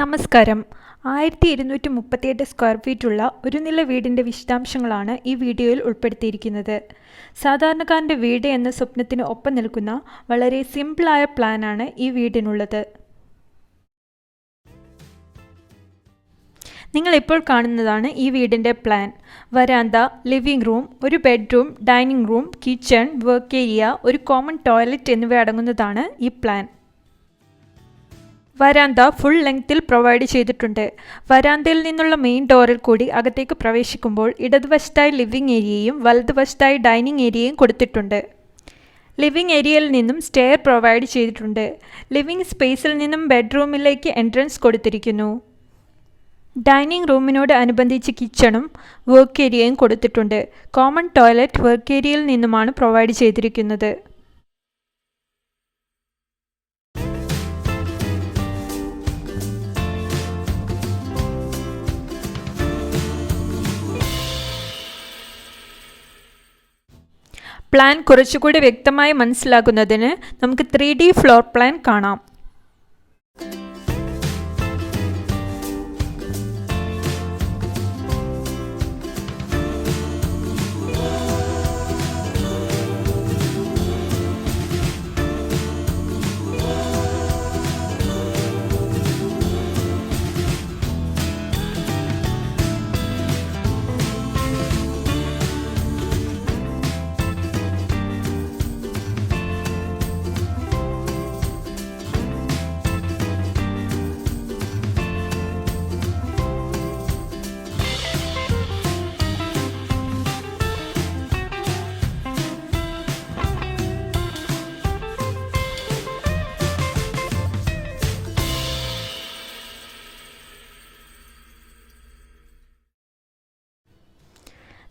നമസ്കാരം. 1238 സ്ക്വയർ ഫീറ്റുള്ള ഒരു നില വീടിൻ്റെ വിശദാംശങ്ങളാണ് ഈ വീഡിയോയിൽ ഉൾപ്പെടുത്തിയിരിക്കുന്നത്. സാധാരണക്കാരൻ്റെ വീട് എന്ന സ്വപ്നത്തിന് ഒപ്പം നിൽക്കുന്ന വളരെ സിമ്പിളായ പ്ലാനാണ് ഈ വീടിനുള്ളത്. നിങ്ങളിപ്പോൾ കാണുന്നതാണ് ഈ വീടിൻ്റെ പ്ലാൻ. വരാന്ത, ലിവിംഗ് റൂം, ഒരു bedroom, dining room, kitchen, work area, ഒരു കോമൺ ടോയ്ലറ്റ് എന്നിവ അടങ്ങുന്നതാണ് ഈ പ്ലാൻ. വരാന്ത ഫുൾ ലെങ്ത്തിൽ പ്രൊവൈഡ് ചെയ്തിട്ടുണ്ട്. വരാന്തയിൽ നിന്നുള്ള മെയിൻ ഡോറിൽ കൂടി അകത്തേക്ക് പ്രവേശിക്കുമ്പോൾ ഇടതുവശത്തായി ലിവിംഗ് ഏരിയയും വലതുവശത്തായി ഡൈനിങ് ഏരിയയും കൊടുത്തിട്ടുണ്ട്. ലിവിംഗ് ഏരിയയിൽ നിന്നും സ്റ്റെയർ പ്രൊവൈഡ് ചെയ്തിട്ടുണ്ട്. ലിവിംഗ് സ്പേസിൽ നിന്നും ബെഡ്റൂമിലേക്ക് എൻട്രൻസ് കൊടുത്തിരിക്കുന്നു. ഡൈനിങ് റൂമിനോട് അനുബന്ധിച്ച് കിച്ചണും വർക്ക് ഏരിയയും കൊടുത്തിട്ടുണ്ട്. കോമൺ ടോയ്ലറ്റ് വർക്ക് ഏരിയയിൽ നിന്നുമാണ് പ്രൊവൈഡ് ചെയ്തിരിക്കുന്നത്. പ്ലാൻ കുറച്ചുകൂടി വ്യക്തമായി മനസ്സിലാക്കുന്നതിന് നമുക്ക് 3D ഫ്ലോർ പ്ലാൻ കാണാം.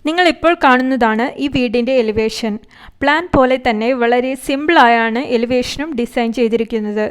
നിങ്ങൾ ഇപ്പോൾ കാണുന്നതാണ് ഈ വീടിൻ്റെ എലിവേഷൻ. പ്ലാൻ പോലെ തന്നെ വളരെ സിമ്പിളായാണ് എലിവേഷനും ഡിസൈൻ ചെയ്തിരിക്കുന്നത്.